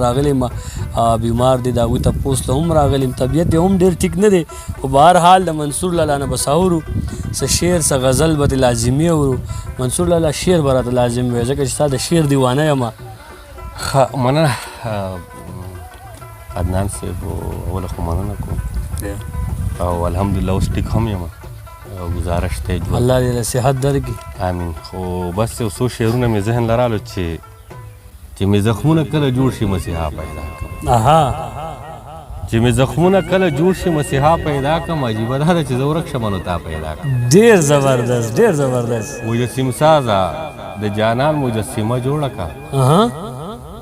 راغلی ما بیمار دی د هغوی تپوس ته هم راغلیم طبیعت یې هم ډېر ټیک نه دی خو بهرحال د منصور لالا نه بس اورو څه شعر څه غزل به ترې لازمي اورو منصور لالا شعر به راته لازم وی ځکه چې ستا د شعر دیوانه یم. ښه مننه عدنان صاحب اوله خو مننه کوم او الحمدلله اوس ټیک هم یم ګزارش ته الله دې له صحت درکړي. امین. خو بس یو څو شعرونه مې ذهن لرالو چې مې زخمونه کله جوړ شي مسیحا پیدا کړم. چې مې زخمونه کله جوړ شي مسیحا پیدا کړم. عجیبه ده چې زه ورک شم نو تا پیدا کړم. ډېر زبردست ډېر زبردست. مجسم سازه د جانان مجسمه جوړه کړه.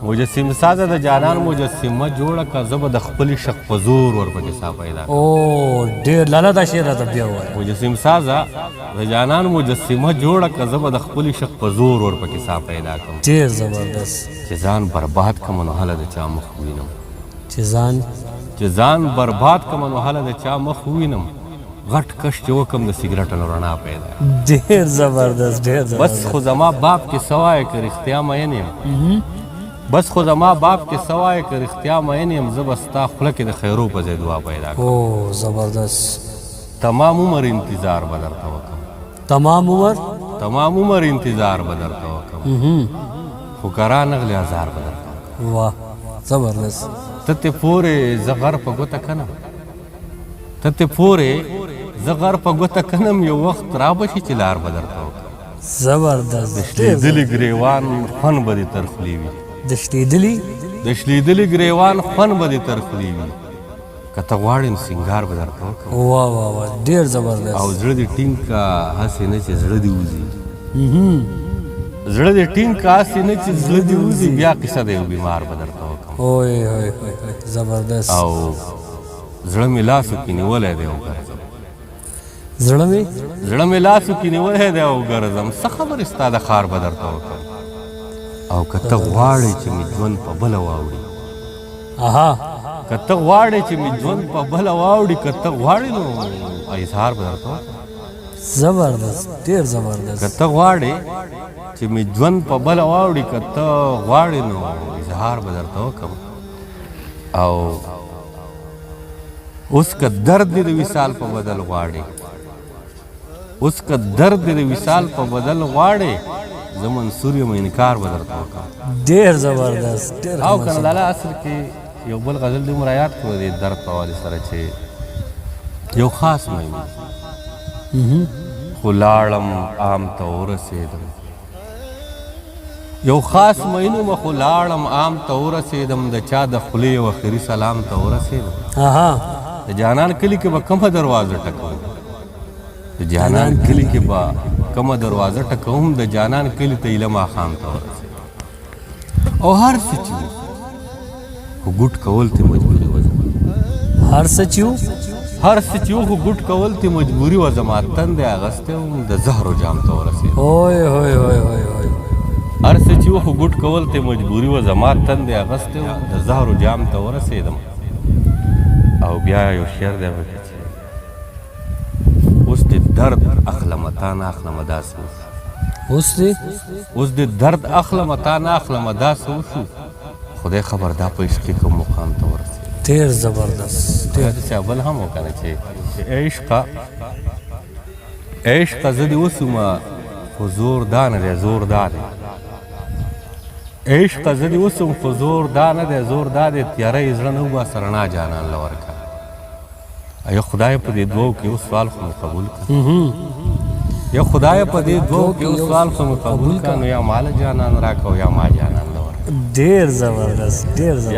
مجسم سازه د جانان مجسمه جوړه کړه. زه به د خپل شق په زور ورپکې سا پیدا کړم. او ډېر لالا دا شعر راته بیا ووایه. مجسم سازه د جانان مجسمه جوړه کړه. زه به د خپل شق په زور ورپکې سا پیدا کړم. ډېر زبردست. چې ځان برباد کړم نو هله د چا مخ ووینم. چې ځان برباد کړم نو هله د چا مخ ووینم. غټ کش چې وکړم د سګرټو نه رڼا پیدا. ډېر زبردست ډېر زبردست. بس خو زما باپ کې سوای که رښتیا مین یم. بس خو زما باپ کې سوای که رښتیا مین یم. زه به ستا خوله کې د خیرو په ځای دعا پیدا کړم. او زبردست. تمام عمر انتظار به درته وکړم. تمام عمر انتظار به درته وکړم. خو که رانغلې ازار به درته وکړم. واه زبردست. ته تې پورې زه غر په ګوته کنم. ته تې پورې زه غر په ګوته کنم. یو وخت را به شي چې لار به درته وکړم. زبردست. د شلېدلي ګریوان خوند به دې تر خولې وي. د شلېدلي ګریوان خوند به دې تر خولې وي. که ته غواړې نو سینګار به درته وکړم. واه واه واه ډېر زبردست. او زړه دې ټینګ که هسې نه چې زړه دې وځي. زړه دې ټینګ که هسې نه چې زړه دې وځي. بیا قصه د یو بیمار به درته وکړم. اوی زبردست. او زړه مې لاسو کې نیولی دی او ګرځم. زړه مې لاسو کې نیولی دی او ګرځم. څه خبرې ستا د ښار به درته وکړم. او که ته غواړې چې مې ژوند په بله واوړي. که ته غواړې چې مې ژوند په بله واوړي. که ته غواړې نو اظهار به درته وکړم. زبردست ډېر زبردست. که ته غواړې چې مې ژوند په بله واوړي. که ته غواړې نو اظهار به درته وکړم. او اوس که درد دې د وصال په بدل غواړې. زه منصور یم انکار به درته وکړم. ډېر زبردست. او که نه لالا اصل کې یو بل غزل دې مراعات کړو د درد په حوالې سره چې یو خاص مینو خو لاړم عام ته ورسېدم. یو خاص مینو مه خو لاړم عام ته ورسېدم. د چا د خولې یو اخري سلام ته ورسېدم. د جانان کلي کې به کومه دروازه ټکوم. د جانان کلي کې به کومه دروازه ټکوم. د جانان کلي ته ایله ماښام ته ورسېدم. او هر څه چې وو خو ګوټ کول ته مجبوري وه زما. هر څه چې وو خو ګوټ کول ته مجبوري وه زما. تندې اغستی وم د زهرو جام ته ورسېدم. هر څه چې وو خو ګوټ کول ته مجبوري وه زما. تندې اغستی وم د زهرو جام ته ورسېدم. او بیا یو شعر دی پکې چې اوس دې درد اخلمه تا نه اخلمه داسې وشو. اوس دې درد اخلمه تا نه اخلمه داسې وشو. خدای خبر دا په عشق کې کوم مقام ته ورسېد. ډېر زبردست. چا بل هم وکنه چې عشقه زه دې وسومه خو زور دا نه دی زور دا دی. عشقه زه دې وسوم خو زور دا نه دی زور دا دی. تیاره یې زړه نه وباسه رڼا جانان له ورکړه. یا خدای په دې دوو کې یو سوال خو مې قبول کړه. نو یا مال جانان راکړه او یا ما جانان له ورکړه. ډېر زبردست.